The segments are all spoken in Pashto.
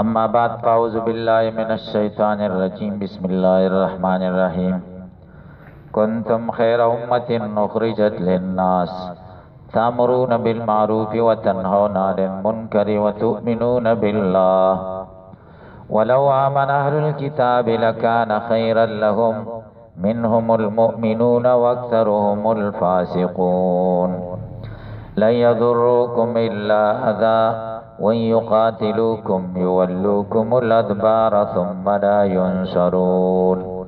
أما بعد فأعوذ بالله من الشيطان الرجيم بسم الله الرحمن الرحيم كنتم خير أمة أخرجت للناس تأمرون بالمعروف وتنهون عن المنكر وتؤمنون بالله ولو آمن أهل الكتاب لكان خيرا لهم منهم المؤمنون وأكثرهم الفاسقون لن يضروكم إلا أذى وإن يقاتلوكم يولوكم الأدبار ثم لا ينصرون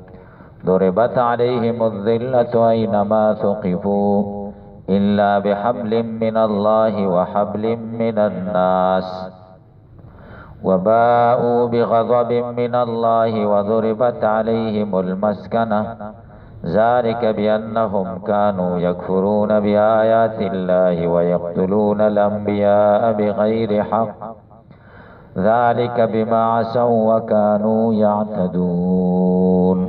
ضربت عليهم الذلة أينما ثقفوا إلا بحبل من الله وحبل من الناس وباءوا بغضب من الله وضربت عليهم المسكنة ذلك بأنهم كانوا يكفرون بآيات الله ويقتلون الأنبياء بغير حق ذلك بما عصوا وكانوا يعتدون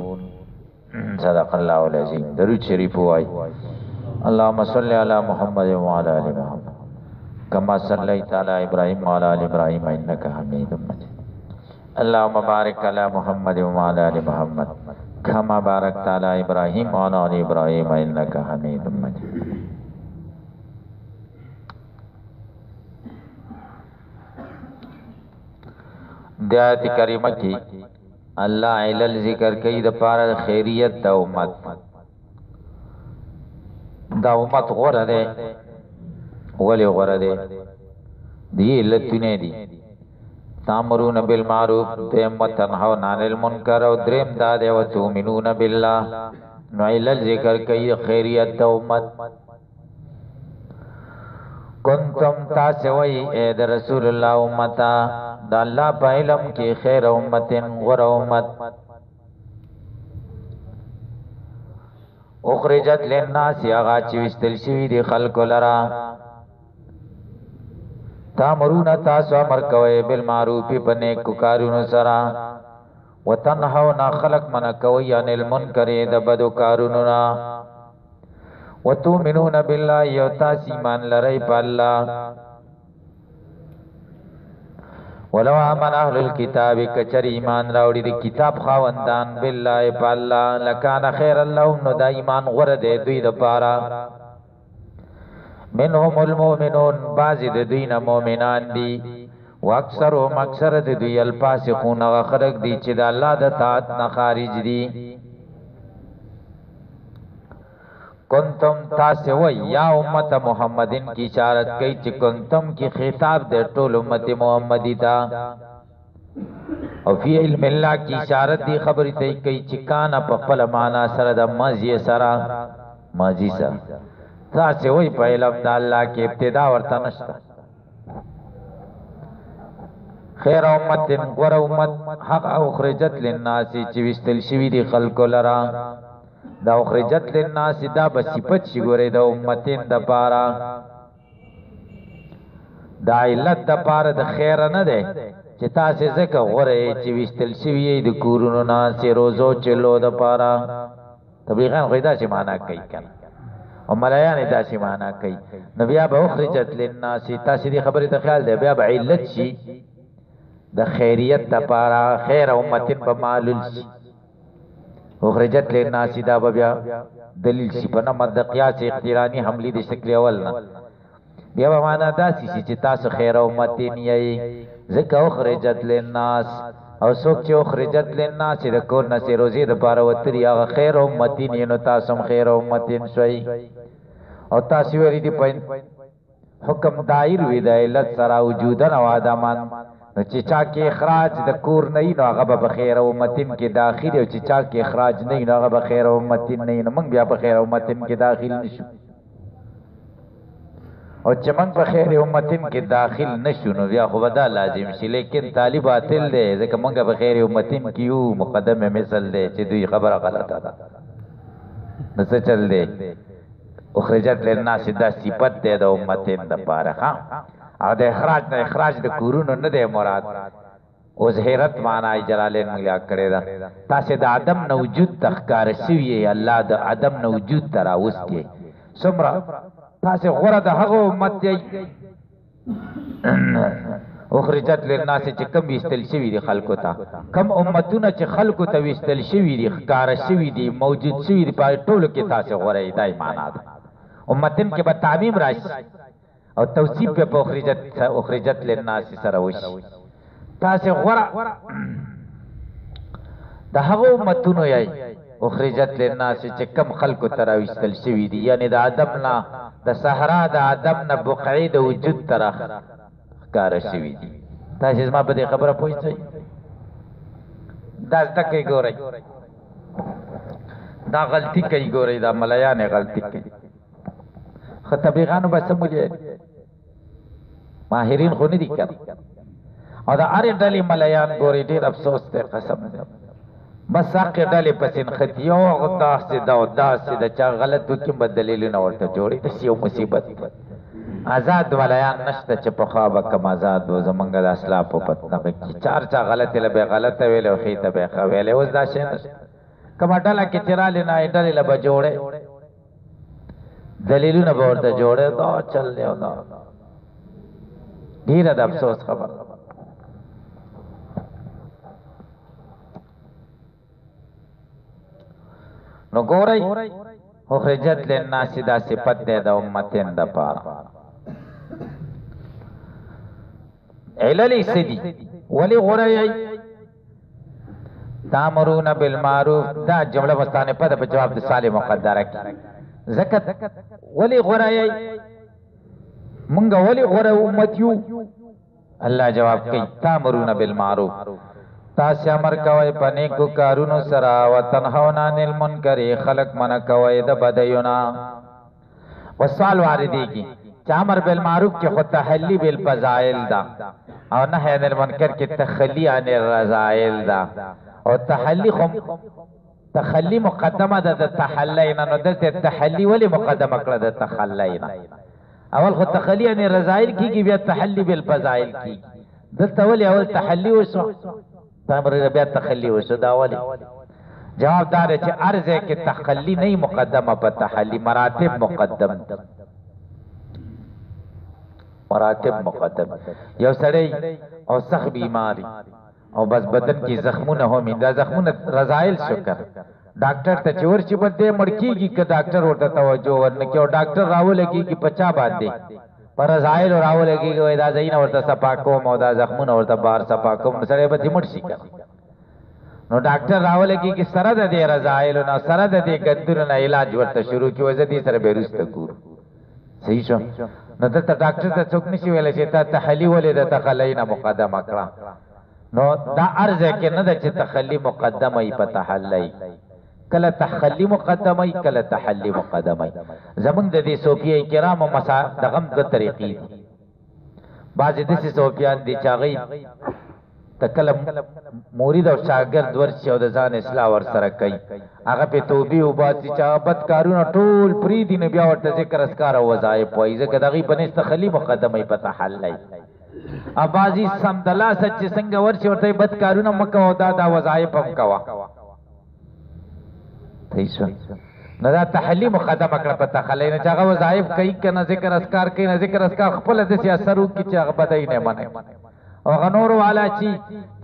صدق الله العظيم. درود شریف وای. اللهم صل على محمد وعلى آل محمد كما صليت على إبراهيم وعلى آل إبراهيم إنك حميد مجيد. اللهم بارك على محمد وعلى آل محمد كما باركت على إبراهيم وعلى آل إبراهيم إنك حميد مجيد. د آیت کریمه کی الله علل ذکر کوي د پاره خیریت د امت. دا امت غوړه ده ولی غوړه ده دی علتونه دي تامرون بالمعروف دیم وتنهون عن المنکر او دریم دا دی وتؤمنون بالله. نو علل ذکر کوي خیریت د امت. کنتم تاسوی اے د رسول الله امتا دا الله په علم کې خیر امتن غره امت اخرجت للناس هغه چې وستل شوی دی خلق لرا تامرون تاسو امر کوي بالمعروف په نیکو کارونو سره وتنهون خلق من کوي عن المنکر د بدو کارونو نه وتؤمنون بالله یو تاسو ایمان لرئ په الله. ولو آمن اهل الكتاب کچر ایمان راوړي د کتاب خاوندان بالله په الله لکان خیر لهم نو دا ایمان غره دی دوی د پاره. منهم المؤمنون بعضی د دوی نه مؤمنان دي واکثرهم اکثر د دوی الفاسقون خلق دي چې د الله د طاعت نه خارج دي. کنتم تاسو یا امت محمدین کی اشارت کئی چې کنتم کی خطاب دے ټول امت محمدی تا او فی علم اللہ کی اشارت دی خبری تی کئی چې کان په خپل معنا سره د ماضی سره ماضی سره تاسو وی په علم د الله کې ابتدا ورته نشته. خیر امت غور امت حق اخرجت للناس چې وستل شوی دی خلق لرا دا اخرجت للناس دا بصفت شي ګوره د امتین د پارا دا علت د پارا د خیر نه ده چې تاسو زکه غوره چې وستل شوی د کورونو نه چې روزو چلو د پارا تبلیغان غیدا چې معنا کوي کنه او ملایان دا چې معنا کوي نو بیا به اخرجت للناس تاسو دې خبره ته خیال دی بیا به علت شي د خیریت د پارا خیر امتین په معلول شي اخرجت للناس دا بیا دلیل شي په نامه د قیاس اقترانی حملی د شکل اول نه بیا به معنا داسي چې تاسو خیر امتین یې ځکه اخرجت للناس او څوک چې اخرجت للناس د کور نه سي روزي د پاره وتري هغه خیر امتین نو تاسو خیر امتین شوي او تاسو وری دي په حکم دایر وی د علت سره وجودن او ادمان چې چا کې اخراج د کور نه نو هغه به خیر امتین کې داخل او چې چا کې اخراج نه نو هغه به خیر امتین نه نو موږ بیا په خیر امتین کې داخل نشو او چې موږ په خیر امتین کې داخل نشو نو بیا خو به لازم شي لیکن طالب باطل دی ځکه موږ په خیر امتین کې یو مقدمه مثال دی چې دوی خبره غلطه ده نو څه چل دی اخرجت للناس دا صفت دی د امتین د پاره ها او د اخراج نه اخراج د کورونو نه دی مراد او ظهرت معنی جلالین ملیا کړی دا تاسو د عدم نه وجود تخکار شوی الله د عدم نه وجود ترا وسته سمرا تاسو غره د هغه امت دی اخرجت للناس چې کم ویستل شوی دي خلکو ته کم امتونه چې خلکو ته ویستل شوی دي ښکارا شوی دي موجود شوی دي په ټولو کې تاسو غوړی دای معنا ده امتن کې به تعمیم راشي او توصیف په اخرجت للناس سره وشي تاسو غوړه د هغه امتونو یای اخرجت للناس چې کم خلکو ته راویستل شوی دي یعنی د ادم نه د صحرا د ادم نه بقعې د وجود طرف ښکارا شوی دي تاسو زما په دې خبره پوښتنه دا تکي ګورئ دا غلطی کوي ګورئ دا ملایانه غلطی کوي خطبیغانو بس مولي ماهرین خو نه دي کړ او دا اره ډلې ملایان ګورئ ډېر افسوس ته قسم ده بس حق ډلې پسین خطیو او داسې د چا غلط وکي بدلیلونه ورته جوړي د یو مصیبت آزاد ولایان نشته چې په خوابه کم آزاد و زمونږ د اسلاف په پتنه کې چا غلطې له به غلطه ویلې او خېته به ښه ویلې اوس دا شی نشته کومه ډله کې چې رالې نه ډلې له به جوړې دلیلونه به ورته جوړې دا چل دی او دا ډېره د افسوس خبره نو ګورئ اخرجت للناس دا صفت دی د امتین د پاره عللی سدی ولی غرئی تامرون بالمعروف دا جمله مستانه په جواب د صالح مقدره کی زکات ولی غرئی مونږ ولی غره امت یو الله جواب کوي تامرون بالمعروف تاسو امر کوي په نیکو کارونو سره او تنهون عن المنکر خلق منع کوي د بدیونه وسوال واردېږي چې امر بالمعروف کې خو تحلی بالفضائل دا او نهی عن المنکر کې تخلی عن الرذائل دا او تخلی مقدمه ده د تحلینا نو دلته تحلی ولی مقدمه کړه د تخلینا اول خو تخلی عن الرذائل کېږي بیا تحلی بالفضائل کېږي دلته ولی اول تحلی وشو امر بیا تخلی وشو دا ولی جواب دار چې ارزه کې تخلی نه مقدمه په تحلی مراتب مقدم یو سړی او سخت بیماری او بس بدن کې زخمونه هم دا زخمونه رضایل شکر ډاکټر ته چور چې بده مړکیږي که ډاکټر ورته توجه ورنکي او ډاکټر راولګي په چا باندې پر رضایل راولګي دا ځین ورته صفا کوم او دا زخمونه ورته بار صفا کوم سړی به دې مړ شي نو ډاکټر راولګي چې سره د دې رضایل نو سره د دې ګندونو علاج ورته شروع کیو ځدی سره به رسته ګور صحیح شو نو دلته ډاکټر ته څوک نشي ویلی چې تا تخلی ولې د تخلی نه مقدمه کړه نو دا عرضه کې نه ده چې تخلی مقدمه یې په تحلی کله تخلی مقدمه یې کله تحلی مقدمه یې زمونږ د دې صوفیه کرامو دغم دو طریقې دي بعضې داسې صوفیان دي چې هغوی ته کله مرید او شاګرد ورشي او د ځان اصلاح ورسره کوي هغه پې توبې وباسي چې هغه بد کارونه ټول پرېږدي نو بیا ورته ذکر اذکار او وظایف وایي ځکه د هغوی په نسبت تخلي مقدمه یې په تحلی او بعضې سمدلاسه چې څنګه ورشي ورته بد کارونه مه کوه دا وظایف هم کوه صحیح شو نو دا تحلی مقدمه کړه په تخلی نه چې هغه وظایف کوي که نه ذکر اذکار کوي نه ذکر اذکار خپله داسې اثر وکړي چې هغه بدی نه مني او غنور والا چې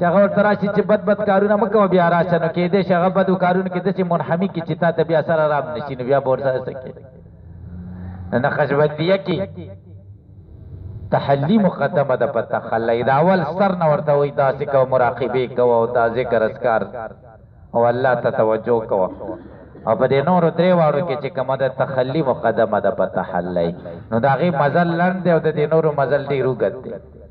هغه ورته راشي چې بد کارونه مه کوه بیا راشه نو کېدی شي هغه بدو کارونو کې داسې منحمي کړي چې تا ته بیا سره رام نه شي نو بیا به ورسره څه کوي نقشبندیه کې تحلی مقدمه ده په تخلی د اول سر نه ورته وایي داسې کوه مراقبې کوه او دا ذکر اذکار او الله ته توجه کوه او په دې نورو درې واړو کې چې کومه ده تخلی مقدمه ده په تحلی نو د هغې مزل لنډ دی او د دې نورو مزل ډېر اوږد دی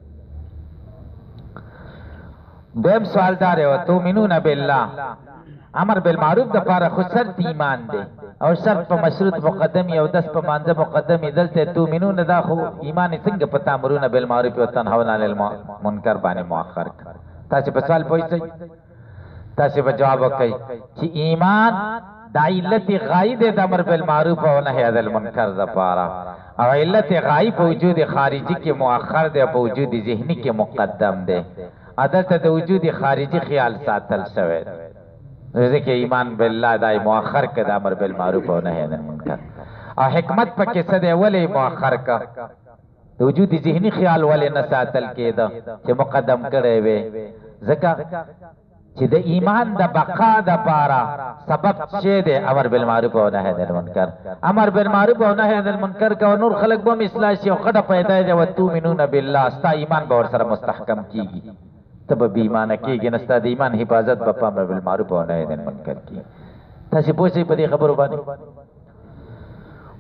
دویم سوال دار ہے تؤمنون بالله امر بالمعروف د پاره خو شرط ایمان دی او شرط په مشروط مقدم او دس په مانزه مقدم دلته تؤمنون دا خو ایمان څنګه پتا امرون بالمعروف او تنهون عن المنکر باندې مؤخر تاسو په سوال پوښتنه تاسو په جواب وکړئ چې ایمان د علت غایب د امر بالمعروف او نهی عن المنکر د پاره او علت غایب وجود خارجي کې مؤخر دی او وجود ذهني کې مقدم دی عادت د وجود خارجي خیال ساتل شوی ځکه ایمان بالله دای مؤخر کړه د امر بالمعروف او نهی عن المنکر او حکمت پکې څه دی ولې مؤخر کا وجود ذهنی خیال ولې نه ساتل کېده چې مقدم کړی وي ځکه چې د ایمان د بقا د پاره سبب شه دی امر بالمعروف او نهی عن المنکر امر بالمعروف او نهی عن المنکر کا نور خلق به اصلاح شي او خټه پیدا دی او تؤمنون بالله استا ایمان به ور سره مستحکم کیږي تب به ایمان کیږي نستا د ایمان حفاظت په امر بالمعروف او نهی عن المنکر کی تاسو پوښتنه په دې خبرو باندې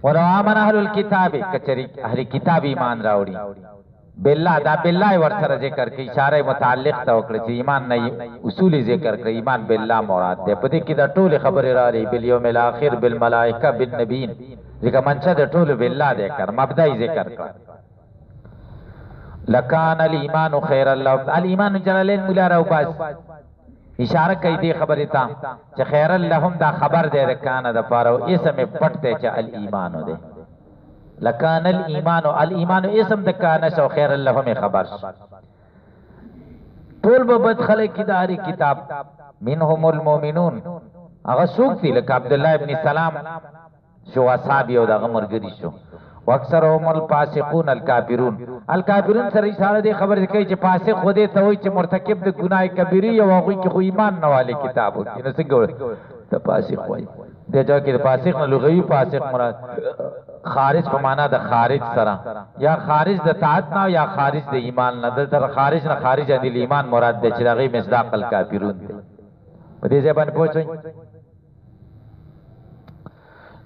ولو آمن اهل الكتاب کچری اهل کتاب ایمان راوړي بالله دا بالله ور سره ذکر کی اشاره متعلق ته وکړي چې ایمان نه اصول ذکر کړي ایمان بالله مراد ده په دې کې دا ټول خبره را لري بالیوم الاخر بالملائکه بالنبیین ځکه منشأ د ټول بالله ذکر مبدأ ذکر کړ لکان الايمان خیر الله الايمان جلالین مولا راو باز اشاره کوي دې خبره ته چې خیر لهم دا خبر دی رکانه د پاره اسم پټ دی چې الایمان دی لکان الايمان الايمان اسم د کانه شو خیر لهم خبر ټول به بد خلک کی داری کتاب منهم المؤمنون هغه څوک دي لکه عبد الله ابن سلام شو اصحاب یو دغه مرګري شو واکثرهم الفاسقون الکافرون الکافرون سره اشاره دی خبر کوي چې فاسق خو دې ته وایي چې مرتکب د ګناه کبیره یو هغه کې خو ایمان نه والي کتاب وکړي نو څنګه ته فاسق وایي د ځکه کې فاسق نه لغوي فاسق مراد خارج په معنا د خارج سره یا خارج د طاعت نه یا خارج د ایمان نه د خارج نه خارج د ایمان مراد دی چې هغه مصداق الکافرون دی په دې ځای باندې پوښتنه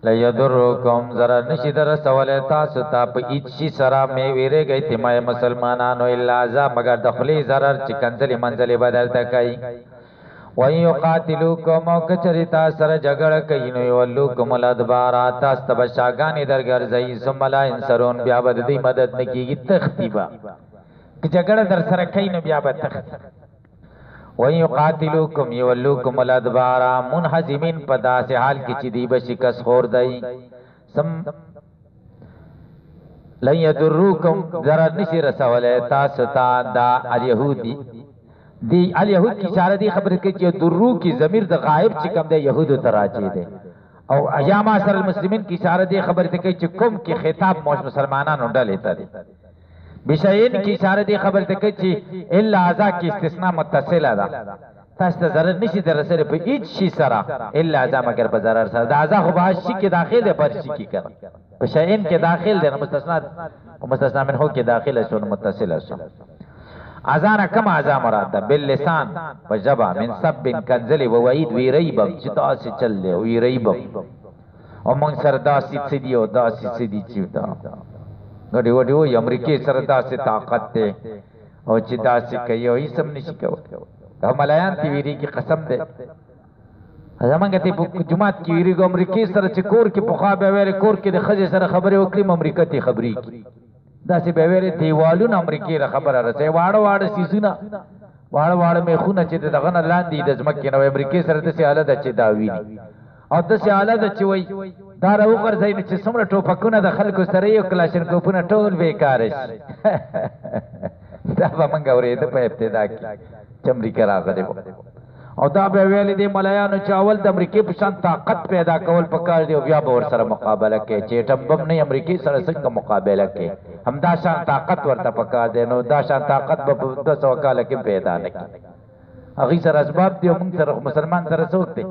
لا یضرکم ضرر نشي در سوال تاسو ته په هیڅ شي سره مې ویره گئی ته مې مسلمانانو الا ذا مگر دخلی ضرر چې کنځلې منځلې بدل تکای وای یقاتلوکم او کچری تاسو سره جګړه کوي نو ولوکم الادبار تاسو ته بشاګانی درګرځي ثم لا انصرون بیا بد دې مدد نکیږي تختیبا چې جګړه در سره کوي نو بیا به تختی وَيُقَاتِلُوكُمْ يَوَلُّوكُمُ الْأَدْبَارَ منحزمین په داسې حال کې چې دی به شکست خور دی لن يضروكم ضرر نشي رسوله تاسو ته دا اليهودي دی اليهود کی اشاره دی خبره کوي چې درو کی ضمیر د غائب چې کوم دی يهودو ته راځي دی او ایام اثر المسلمین کی اشاره دی خبره کوي چې کوم کی خطاب مسلمانانو ډلې ته دی بشاین کی اشاره دی خبر ته کوي چې الا ذا کی استثناء متصله ده تاسو ته ضرر نشي در سره په هیڅ شي سره الا ذا مگر په ضرر سره دا ذا خو به شي کې داخل دی پر شي کې کړ بشاین کې داخل دی مستثنا منه کې داخله شو متصله شو اذان کما اذا مراد ده باللسان وجبا من سب کنزل و وعید وی ریب چې تاسو چل دی وی ریب او مونږ سره داسې سدي او داسې سدي چې دا غړي وډي وي امریکای سره داسې طاقت ده او چې داسې کوي او هیڅ هم نشي کوي ملایان تی ویری کی قسم ده زمونږ ته په جمعات کې ویری امریکای سره چې کور کې پخوا به ویل کور کې د خځې سره خبرې وکړي امریکا ته خبرې کی داسې به ویل دیوالونه امریکای را خبره راځي واړه واړه سيزونه واړه واړه میخونه چې دغه نه لاندې د ځمکې نو امریکای سره د سیاله د چې دا ویني او د سیاله د چې وای دا راو ورځي چې څومره ټوپکونه د خلکو سره یو کلاشن کوپونه ټول بیکار شي دا به موږ اورېد په ابتدا کې چې امریکا راغلی او دا به ویل دي ملایانو چې اول د امریکای په شان طاقت پیدا کول پکار دی او بیا به ور سره مقابله کوي چې ټمبم نه امریکای سره څنګه مقابله کوي همدا شان طاقت ورته پکار دی نو دا شان طاقت به 200 کال کې پیدا نه کوي هغه سره اسباب دی موږ سره مسلمان سره څوک دی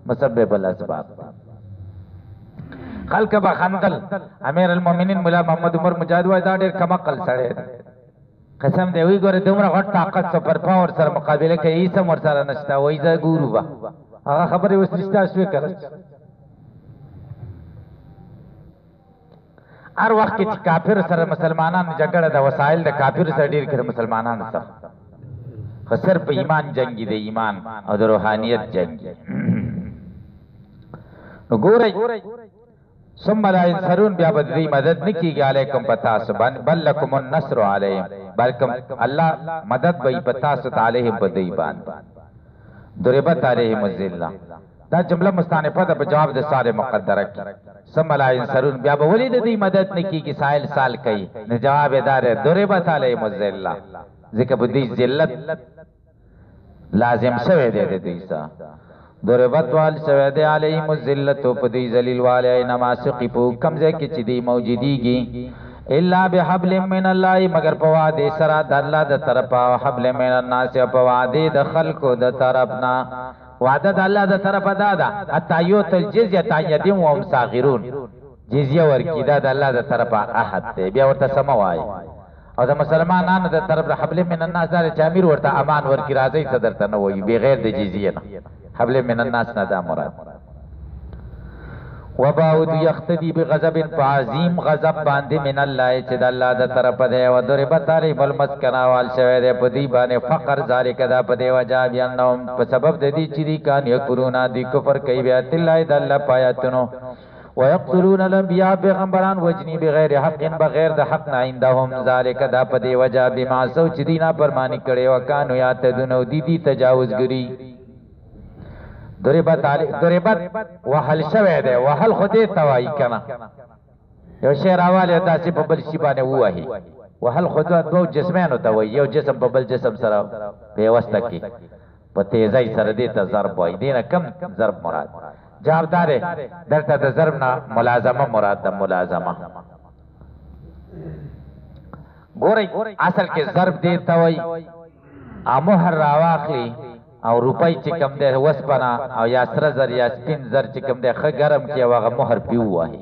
مسبب الاسباب خلق با خندل امیر المؤمنین مولا محمد عمر مجاهد وای دا ډېر کم عقل سره قسم دی وی ګوره دومره غټ طاقت سپر پاور سره مقابله کوي هیڅ مر سره نشته وای زه ګورو با هغه خبره وسرشتہ شوې کړه هر وخت چې کافر سره مسلمانان جګړه د وسایل د کافر سره ډیر کړ مسلمانان سره خسر په ایمان جنگي دی ایمان او د روحانيت جنگي نو ګورئ ثم لا ينصرون بیا بدری مدد نکیږي علیکم پتاس بل لكم النصر علیهم بلکم الله مدد به پتاس علیهم بدی بان ضربت علیهم الذلہ دا جمله مستانفه ده په جواب د ساره مقدره کې ثم لا ينصرون بیا به ولید دی مدد نکیږي سائل سال کوي نه جواب دار ضربت علیهم الذلہ ذکر بدی ذلت لازم شوه دی دوی سره ضربت وال شوه دی علیهم الذلت په دی ذلیل والے نما سقفو کمزه کې چې دی موجودیږي الا بحبل من الله مگر په وعده سره د الله د طرفه او حبل من الناس په وعده د خلقو د طرفنا وعده د الله د طرفه دا اتایوت الجزيه تایدیم و مساغرون جزیه ورکی دا د الله د طرفه احد دی بیا ورته سموای او د مسلمانانو د طرف حبل من الناس دا چې امیر ورته امان ورکی راځي صدر ته نه وي بغیر د جزیه نه حبل من الناس نه دا مراد وباود یختدی بغضب عظیم غضب باندې من الله چې د الله د طرف دی او ضربت علیهم المسکن وال شوی دی په دی باندې فقر ذالک دا په دی وجا بیانهم په سبب د دې چې دی کان یکرونا دی کفر کوي بیا الله د الله پایاتونو ويقتلون الانبیاء پیغمبران وجنی بغیر حق بغیر د حق نه عندهم ذالک دا په دی وجا بما سو چې دینا پرمانی کړي وکانو یاتدون دی تجاوزګری ضربت وحل شوه ده وحل خودی توای کنه یو شعر حواله داسې په بل شی باندې وایي وحل خود دو جسمانو ته وایي یو جسم په بل جسم سره پیوسته کی په تیزی سره دې ته ضرب وایي دینه کم ضرب مراد جوابدار درته د ضرب نه ملازمه مراد ده ملازمه ګورئ اصل کې ضرب دې ته وایي امهر راواخلی او روپۍ چې کم دی وسپنه او یا سره زر یا سپین زر چې کم دی ښه ګرم کړي او هغه مهر پې ووهي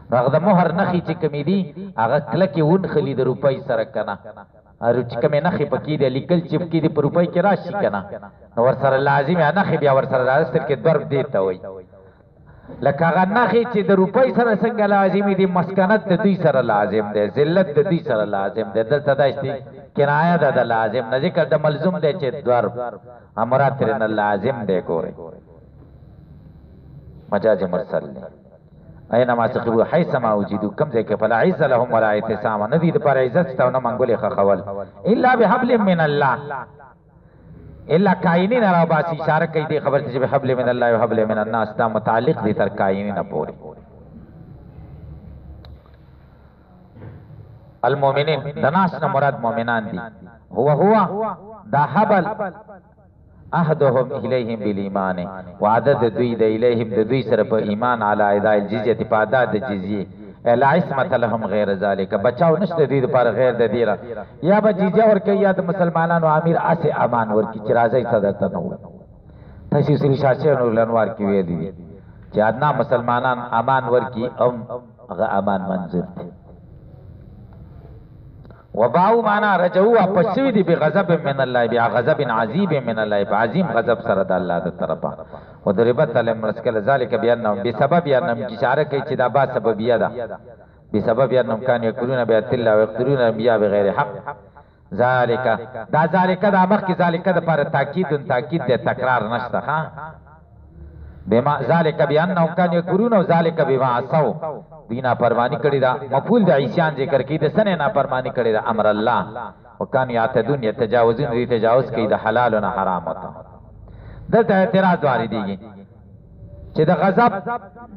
نو هغه د مهر نښې چې کمې دي هغه کلکې ونښلي د روپۍ سره که نه چې کومې نښې پکې دي لیکل چپکې دي په روپۍ کې راشي که نه نو ورسره لازم یا نښې بیا ورسره راستل کې ضرب دې ته وایي لکه هغه نښې چې د روپۍ سره څنګه لازمي دي مسکنت د دوی سره لازم دی ذلت د دوی سره لازم دی دلته دا کنایه ده د لازم نه ذکر د ملزوم دی چې ضرب مراد ترې نه لازم دی ګورئ مجاز مرسل دی اینما ثقبوا حیثما وجدوا کم ځای کې فلا عز لهم ولا اعتصام نه دي دپاره عزت شته او نه منګولې خښول الا بحبل من الله الا کائنین را باسی اشاره کوي دې خبر چې بحبل من الله او حبل من الناس دا متعلق دي تر کائنین پورې المؤمنین د ناس نه مراد مؤمنان دي هو دا حبل عهدهم الیهم بالایمان وعدد دوی د الیهم د دوی سره په ایمان علی اداء الجزیه په ادا د جزیه لا عصمت لهم غیر ذلك بچاو نشته دي پر غیر د دیره یا به جزیه ورکي یا د مسلمانانو امیر اسه امان ورکی چې راځي صدر ته نو تاسو سری شاشنو لنوار کی وی دي چې ادنا مسلمانان امان ورکی هغه امان منظور دي وباو معنا رجوا پسوی دی بغضب من الله بیا غضب عظیم من الله عظیم غضب سره د الله د طرفه وضربت علی مرسکل ذلک بیانهم بسبب انهم اشاره کوي چې دا با سببیه ده بسبب انهم کان یکرون بیات الله ويقتلون الانبیاء بغیر حق ذالک دا ذالک دا مخ کی ذالک د پر تاکید د تکرار نشته ها بما ذالک بیانهم کان یکرون او ذالک بما عصوا دینا پرمانی کړی دا مفعول د عیسیان ذکر کی د سنه نا پرمانی کړی دا امر الله وکان یعتدون یتجاوزون دی تجاوز کوي د حلال او حرام ته دلته اعتراض واری دیږي چې د غضب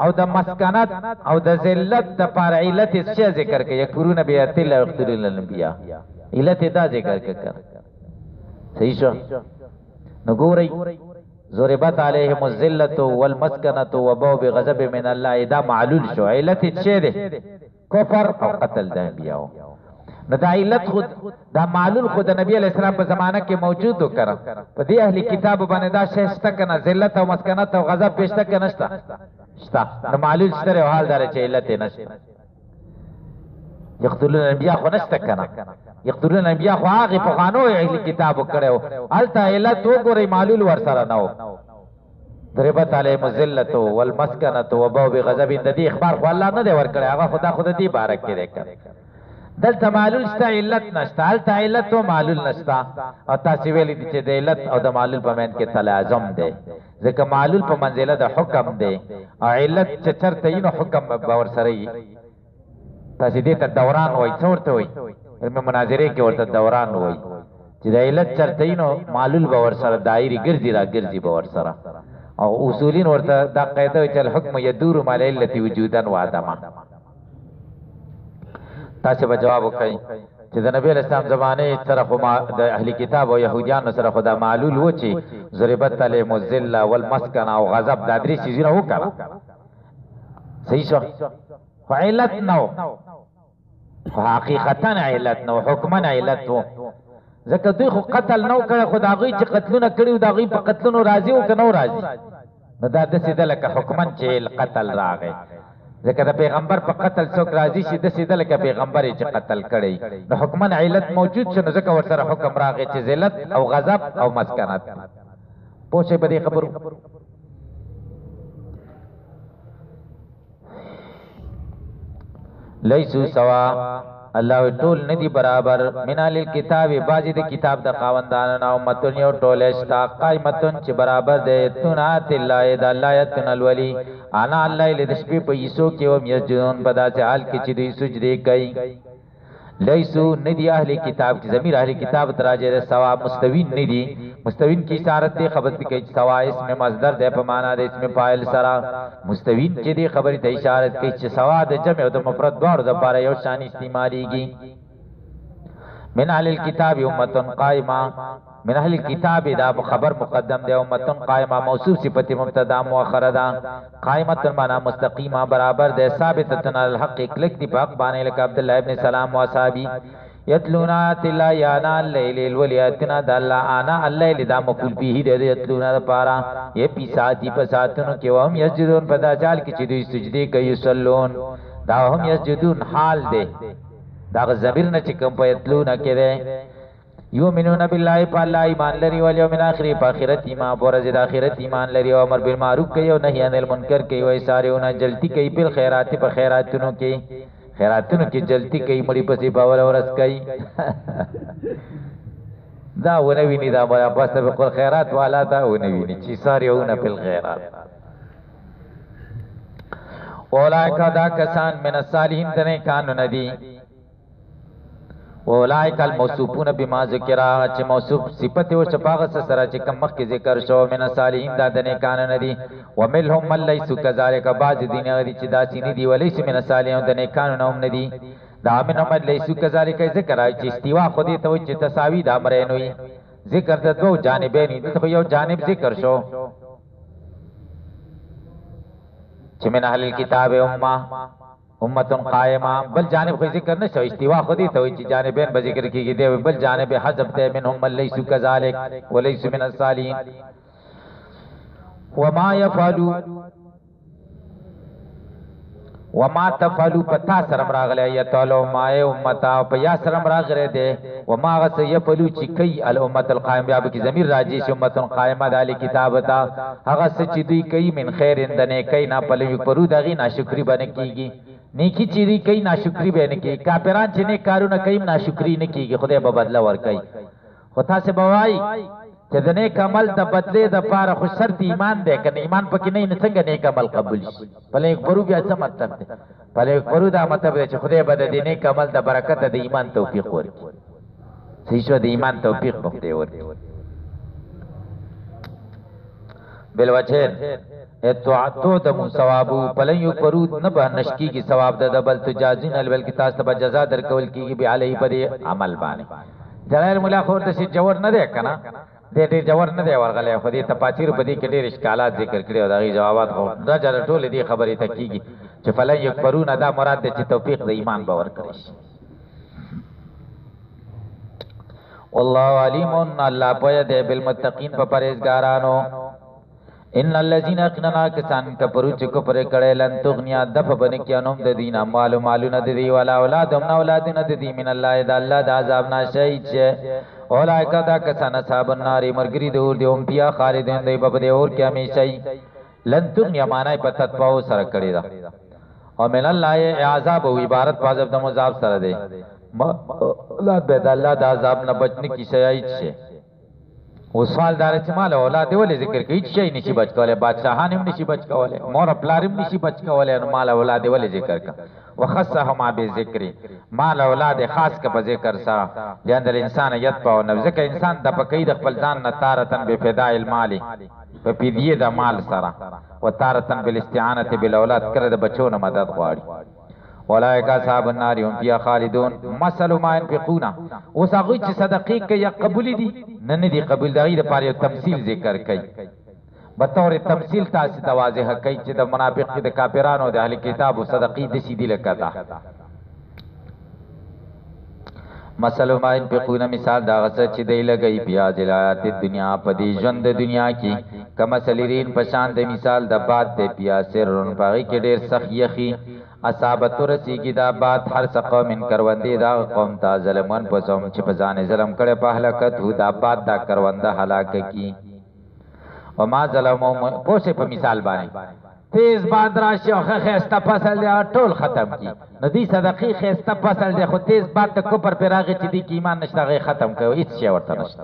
او د مسکنت او د ذلت د پر علت څه ذکر کوي یکرون بیات الله ويقتلون الانبیاء علت دا ذکر کوي صحیح شو نو ګورئ ضربت علیهم الذلة والمسکنة وباءوا بغضب من الله دا معلول شو علت څه ده کفر او قتل د انبیاء نو دا علت خود دا معلول خود نبی علیہ السلام په زمانہ کې موجود وکړه په دې اهلی کتاب باندې دا شی شته کنه ذلت او مسکنت او غضب پېشته کنه شته نو معلول شته او حال دار چې علت نشته یقتلون الانبیاء خو نشته کنه یقتلون الانبیاء خو هغه په خانو اهلی کتاب کړو الته علت وګورئ معلول ور سره نو ضربت علیهم الذلة والمسکنة وباءوا بغضب د دې اخبار خو الله نه دی ور کړی هغه خدا دې بارک کې دی دلته معلول شته علت نشته الته علت او معلول نشته او تاسو ویلې چې د علت او د معلول په منځ کې تلازم دی ځکه معلول په منزله د حکم دی او علت چې چرته یې نو حکم باور سره یې تاسو دې ته دوران وای څورته وای علم مناظره کې ورته دوران وای چې د علت چرته یې نو معلول باور سره دایری ګرځي را ګرځي باور سره او اصولین ورته دا قاعده چې الحكم يدور مع العلة وجودا وعدما تاسو به جواب وکړئ چې د نبی اسلام زمانه سره خو د اهلی کتاب او يهوديان سره خدا معلول و چې ضربت علیهم الذلة والمسکن او غضب د درې شیزونه وکړه صحیح شو علت نو حقیقتا علت نو حکمن علت وو ځکه دوی خو قتل نو کړی خو د هغوی چې قتلونه کړي وو د هغوی په قتلونو راضي وو که نو راضي نو دا داسې ده لکه حکمن چې قتل راغی ځکه د پیغمبر په قتل څوک راضي شي داسې ده لکه پیغمبر یې چې قتل کړی نو حکمن علت موجود شو نو ځکه ورسره حکم راغی چې ذلت او غضب او مسکنت پوه شئ په دې خبرو لیسو سوا الله ټول ندی برابر من الکتاب باجی د کتاب د خاوندانو نو امتون یو ټول شتا قائمتون چې برابر دی تنات الله د الله یتن الولی انا الله له د شپې په یسو کې او یسجدون په داسې حال کې چې دوی سجدي کوي لیسو ندی اهل کتاب کی ضمیر اهل کتاب تراجه د سوا مستوین ندی مستوین کی اشارت دی خبر کی سوا اسم مصدر دی په معنا د اسم فاعل سره مستوین چې دی خبرې ته اشارت کوي چې سوا د جمع او د مفرد دواړو د لپاره یو شان استعماليږي من اهل الكتاب امه قائمه من اهل الكتاب دا خبر مقدم دی امه قائمه موصوف صفت مبتدا مؤخره دا قائمه معنا مستقیمه برابر دی ثابته علی الحق کلک دی په حق باندې لک عبد الله ابن سلام واصحابی یتلونا تلا یانا الليل الولیاتنا د الله انا الليل دا مفعول به دی یتلونا د پارا یہ پی ساتي په ساتونو کې وهم یسجدون په داجال کې چې دوی سجدي کوي صلون دا هم یسجدون حال دی دا ضمیر نه چې کوم په یتلونا کې دی یؤمنون بالله فالله ایمان لري او یوم الاخر په اخرت ایمان ورځ د اخرت ایمان لري او امر بالمعروف کوي او نهی عن المنکر کوي او سارهونه جلتی کوي په خیرات په خیراتونو کې خیراتونو کې جلتی کوي مړي پسې باور ورس کوي دا ونه ویني دا بیا پس په خیرات والا دا ونه ویني چې سارهونه په خیرات اولئک دا کسان من الصالحین دنه کانو ندی اولئک الموصوفون بما ذکر چې موصوف صفت او شفاغ سره چې کوم مخ کې ذکر شو من الصالحین دا دنه کان ندی وملهم من ليس كذلك بعض دین غدي چې دا سینې دی وليس من الصالحین دنه کان نوم ندی دا من هم ليس كذلك ذکر چې استوا خو دې ته چې تساوی دا مرینوي ذکر د دوه جانبین دي خو یو جانب ذکر شو چې من اهل الكتاب امتن قائمه بل جانب خو ذکر نشو استوا خودی ته چې جانبین به ذکر کیږي دی بل جانب حذف ته منهم ليس كذلك وليس من الصالحين وما يفعلوا وما تفعلوا پتا سرم راغله یتلو ما امتا په یا سرم راغره دی وما غس يفعلوا چې کوي الامه القائمه بیا کی ضمیر راځي چې امتن قائمه د کتابتا هغه چې دوی کوي من خیر اندنه کوي نه پلوي پرو دغه ناشکری باندې کیږي نیکی چیزی کئی ناشکری بے نکی کافران چی نیک کارو نکیم ناشکری نکی گی خدای با بدلہ ورکی خدا سے بوائی چی دا نیک عمل دا بدلے دا پارا خوش شرط ایمان دے کن ایمان پکی نئی نسنگا نیک عمل قبول شی پلے ایک برو بیا سا مطلب دے پلے ایک برو دا مطلب دے چی خدای با دا نیک عمل دا برکت دا ایمان توفیق ورکی سیشو دا ایمان توفیق بختے ورکی بالوچین اتعتو دمو ثوابو پلن یو پرود نبا نشکی کی ثواب دا بل تجازین البل کی تاستبا جزا در کول کی بی علیه پدی عمل بانے جلال مولا خور دسی جور نده کنا دیر جور نده ورغلی خودی تپاچیر پدی که دیر اشکالات ذکر کری و داغی جوابات خور دا جل طول دی خبری تکیگی چه فلن یک پرون دا مراد دی چه توفیق دا ایمان باور کرش والله علیمون اللہ پوید بالمتقین پا پریزگارانو ان الذين اقننا کسان کفرو چې کفر کړي لن تغنیا دف بن کینوم د دین اموال مالونه د دی ولا اولادهم اولادنا د دی من الله د الله د عذاب نشي چې اولایک دا کسان اصحاب النار مرګری د اور دیوم بیا خالدین دی په دې اور کې همیشئ لن تغنیا معنی په تطباو سره کړي دا او من الله عذاب او عبارت واجب د مذاب سره دی اولاد به د الله د عذاب نه بچنه کی شي او سوال دار چې مال اولاد ولې ذکر کوي چې شي نشي بچ کوله بادشاہان هم نشي بچ کوله مور پلارم نشي بچ کوله نو مال اولاد ولې ذکر کا وخصهما بذکر مال اولاد خاص کا په ذکر سره لئن الانسان يتبع نفسه ک انسان د پکې د خپل ځان نه تارتن به فداء المال په پیډیه د مال سره و تارتن بالاستعانه بالاولاد کړه د بچو نه مدد غواړي اولئک اصحاب النار هم فيها خالدون مثل ما ينفقون اوس هغه چې صدقې کوي قبول دي نه دي قبول دغه لپاره تمثيل ذکر کوي بطور تمثيل تاسو ته واضح کوي چې د منافق د کافرانو د اهل کتاب صدقې د سیدی لکدا مثل ما ينفقون مثال دا غصه چې دی لګي بیا ذلات دنیا په دې ژوند د دنیا کې کما سلیرین پشان د مثال د باد د بیا سرون باغی کې ډیر سخت یخي اصابت رسیږي دا باد هر څه قوم کروندې دا قوم ته ظلمون پسوم چې په ځان ظلم کړي په هلاکت هو دا باد دا کرونده هلاک کی وما ظلمو پوښه په مثال باندې تیز باد راشي او خسته فصل دی ټول ختم کی نو دې صدقې خسته فصل دی خو تیز باد د کوپر پیراغه چې دی کی ایمان نشته غي ختم کوي هیڅ شی ورته نشته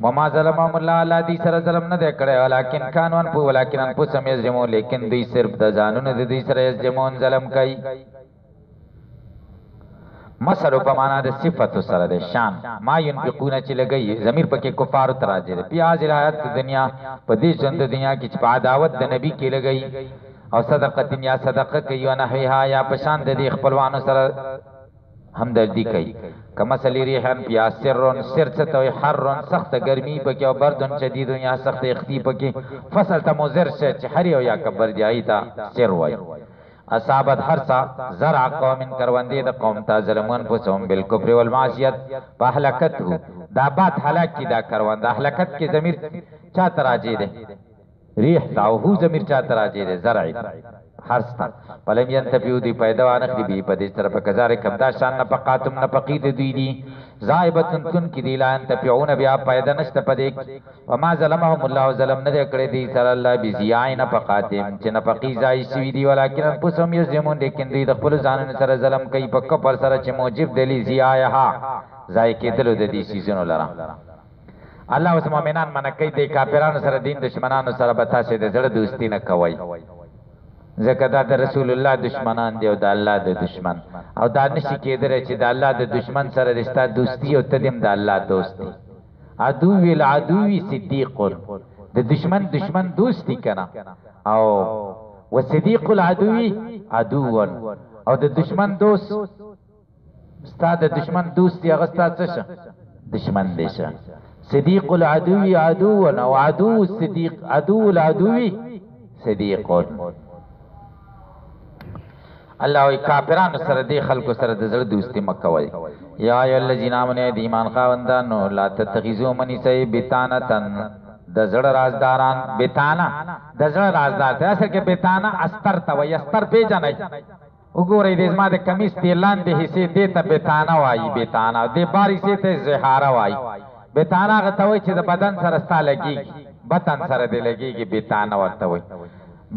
وما ظلمهم الله الله دې سره ظلم نه دی کړی ولکن قانون په ولکن ان په سمې زمو لیکن دې صرف د ځانونو دې سره زمون ظلم کوي مثل په معنا د صفات سره د شان ما ينفقون چې لګي ضمیر پکې کفار تر راځي پیاز الهات دنیا په دې ژوند دنیا کې چې په عداوت د نبی کې لګي او صدقه دنیا صدقه کوي او نه یا په شان د خپلوانو سره همدردی کوي کما سلیری هم پیاز سرون سرڅ ته حرون سخت ګرمي پکې او بردون شدید یا سخت اختی پکې فصل ته مزر چې هر یو یا کبر جای تا سر وای اصابت حرسا زرع قوم کروندې د قوم ته ظلمون پسوم بالکفر والمعصیت په هلاکت دا باد هلاک کی دا کرونده هلاکت کی ضمیر چا تراجی ده ریح او هو ضمیر چا تراجی ده زرع حرستا فلم ينتفيو دی پیدا وانخلی بی پا دیس طرف کذارک کمدا شان نفقاتم نفقید دوی دی زائبتن تن کی دی لا انتفعون بیا پیدا نشت پا دیک وما ظلمهم اللہ ظلم ندے کڑی دی سر اللہ بی زیائی نفقاتم چه نفقی زائی شوی دی ولیکن انپسهم یزمون لیکن دی دخپل زانن سر ظلم کئی پا کپر سر چه موجب دلی زیائی ها زائی کی دلو دی سیزنو لرا اللہ اس مومنان منکی دی کافران سر دین دشمنان سر بتا سے دی زر دوستی نکوئی ځکه دا د رسول الله دشمنان دی او د الله د دشمن او دا نشي کېدلی چې د الله د دشمن سره رشتہ دوستی او تدیم د الله دوست دی عدو العدوی صدیق د دشمن دوستی کنه او وصدیق العدوی عدو او د دشمن دوست استاد د دشمن دوستی هغه ستاسو دشمن دی شه صدیق العدوی عدو او عدو صدیق عدو العدوی صدیق الله وی کافرانو سره دی خلکو سره د زړه دوستی مکوي یا ای الذین آمنوا د ایمان خاوندانو لا تتخذوا منی سی بتانتن د زړه رازداران بتانا د زړه رازدار ته اصل کې بتانا استر ته وي استر پیژنای وګورئ د زما د کمیس تیلان د حصے د ته بتانا وایي بتانا د باری سي ته زهاره وایي بتانا غته وي چې د بدن سره ستا لګيږي بدن سره دی لګيږي بتانا ورته وي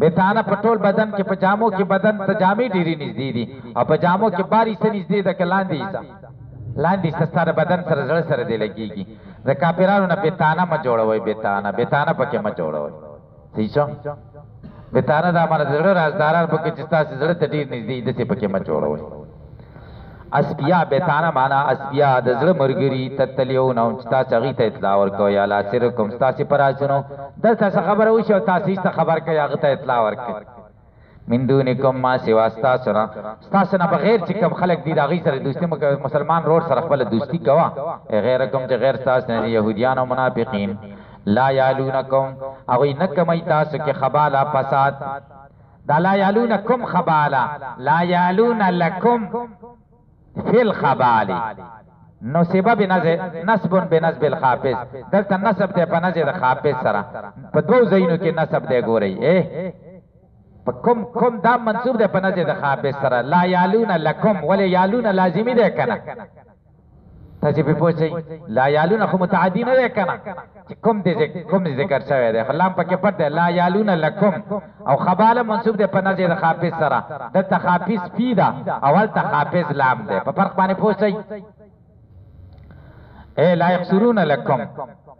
بیتانا پټول بدن کې پجامو کې بدن تجامې ډېری نږدې دي او پجامو کې باری سره نږدې ده لاندې ستاره بدن سره زړه سره دی لګيږي د کافرانو نه بیتانا ما جوړوي بیتانا پکې ما جوړوي صحیح شو بیتانا دا مر زړه رازداران پکې چې تاسو زړه ته ډېر نږدې دي پکې ما جوړوي اسبیا بیتانا معنا اسبیا د زړه مرګري تتلیو نو چتا چغی ته اطلاع ورکوي یا لاسر کوم تاسو پراشنو دلته خبره وشو تاسو ته خبر کوي هغه ته اطلاع ورکوي من دونکم ما سوا تاسو نه بغیر چې کوم خلق دي دا غي سره دوستی مسلمان روړ سره خپل دوستی کوا غیر کوم چې غیر تاسو نه يهوديان او منافقین لا یالونکم او نکمای تاسو کې خبالا فساد دا لا یالونکم خبالا لا یالون لکم فی الخبال نصب بنصب الخافض دلته نصب ته په نظر د خافض سره په دوه ځایونو کې نصب دی ګورئ په کوم دا منصوب دی په نظر د خافض سره لا یالون لکم ولی یالون لازمی دی کنه تاسو په پوښتنه لا یالون خو متعدی نه دی کنه چې کوم ذکر شوی دی خلام پکې پټ دی لا یالون لکم او خباله منصوب دی په نظر د خافض سره دلته خافض فی دا اول ته خافض لام دی په فرق باندې پوښتنه اے لا یخسرون لکم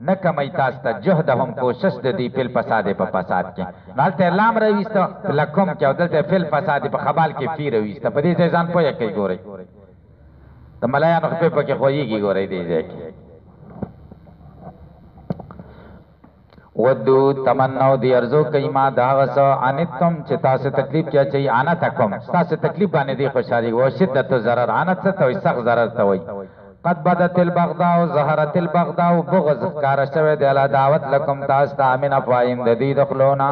نکمی تاستا جهدهم کوشش دی فی فساد په فساد کې نالته لام رويسته لکم کې او دلته فی فساد په خبال کې فی رويسته په دې ځان پوهه کوي ګورئ د ملایانو په پکې خوېږي ګورئ دې ځکه ودو تمنو دی ارزو کای ما داغسو انتم چې تاسو تکلیف کیا چي انا تکم تاسو تکلیف باندې دی خوشالي او شدت ضرر انت څه توي سخت ضرر ته وي قد بدت البغضاء ظهرت البغضاء بغض کار شوه د الله دعوت لكم تاسو امن افوایم د دې دخلونا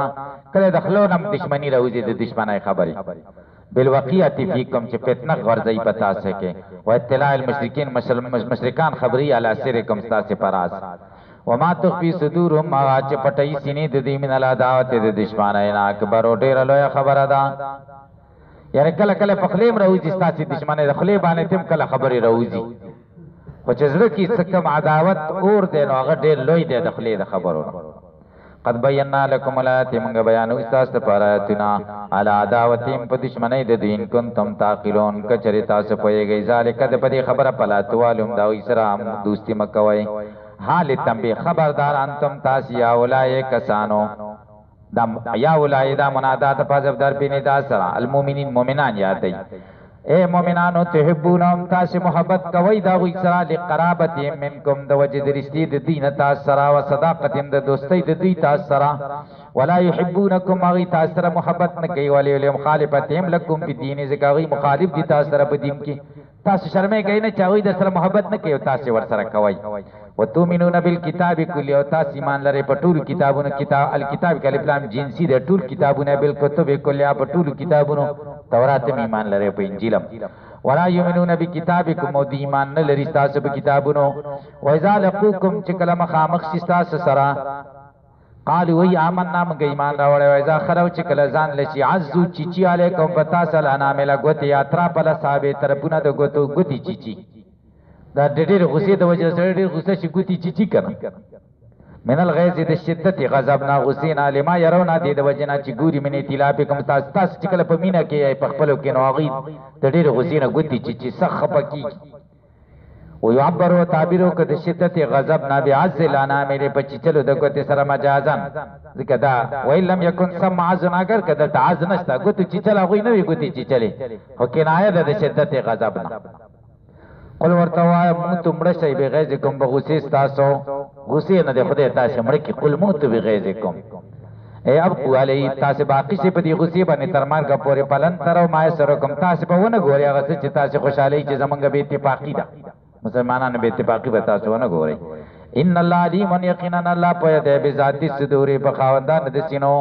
کله دخلونم دشمنی راوځي د دشمنای خبري بالوقیعت فیکم چې فتنه غرضی پتا سکے و اطلاع المشرکین مشرکان خبری علی سرکم تاسو پراس وما تخفي صدورهم ما چې پټي سینې د دې من العداوت د دشمنانه اکبر او ډیر لوی خبره ده یعنی کله کله په خلیم راوځي ستاسو دشمنه د خلی باندې تم کله خبري راوځي او چې زړه کې څه کم عداوت اور دی نو هغه ډیر لوی دی د خلی د خبرو قد بینا لكم الایات موږ بیانو تاسو ته آیاتنا علی عداوتهم په دشمنی د دین کنتم تعقلون کچری تاسو پوهیږئ ذالک د پدې خبره پلاتوالم دا اسلام دوستی مکوي حال تنبیه خبردار انتم تاس یا اولای کسانو دا یا اولای دا منادات پازب در بینی دا سرا المومنین مومنان یاد دی اے مومنانو تحبونهم تاس محبت کوي دا غوی سرا لقرابتهم منکم د وجد رشتي د دین تاس سرا و صداقتهم د دوستی د دوی تاس سرا ولا يحبونكم اغي تاس سرا محبت نه کوي ولی مخالفتهم لكم بدین زکاوی مخالف دي تاس سرا په دین کې تاس شرمې کوي نه چاوي د سره محبت نه کوي تاس ور سره کوي وتؤمنون بالکتاب کل او تاس ایمان لري په ټول کتابونو کتاب الکتاب کله پلان جنسی د ټول کتابونو بالکتب کل یا په ټول کتابونو تورات ایمان لري په انجیل ولا یؤمنون بکتابکم او دی ایمان نه لري تاسو په کتابونو و اذا لقوکم چې کله مخامخ تاسو سره قالوا وی آمنا من ایمان راوړی و اذا خرو چې کله ځان لشي عزو چیچی علیکم پتا سل انامل غوت یاترا په صاحب طرفونه د غوتو غوتی چیچی دا ډېر غصې د وجه سره ډېر غصه شي ګوتی چیچی کنه من الغیظ د شدت غضبنا غصینا لما يرون دې د وجه نه چې ګوري منی تلابه کوم تاسو چې کله په مینا کې په خپلو کې نوغي د ډېر غصې نه ګوتی چیچی سخ پکی و يعبروا تعبيرو که د شدت غضب نه بعز لانا مې په چچلو د ګوت سره مجازن ځکه دا وای لم يكن سمع عزن اگر کده تعز نشتا ګوت چچل هغه نه وي ګوت چچلې او کنایه د شدت غضب نه قل ورتوا موت مړ شي به غیظکم بغوسې تاسو غوسې نه د خدای تاسو مړ کی قل موت به غیظکم اے اب علی تاسو باقی شي په دې غوسې باندې ترمان کا پورې پلن تر ما سره کوم تاسو په ونه ګوري هغه چې تاسو خوشالي چې زمونږ به اتفاقی ده مسلمانانو به اتفاقی به تاسو ونه ګوري ان الله علیم یقینا الله په دې بذات الصدور په خاوندان د سینو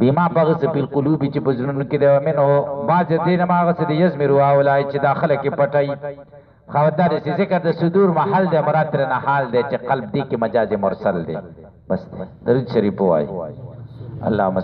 بیما بغس بالقلوب چې بزرن کې د ومنو باج دین ما غس د یزمرو اولای چې داخله کې پټای خاوندان چې ذکر د صدور محل د مراد نه حال دی چې قلب دی کې مجاز مرسل دی بس درود شریف وای اللهم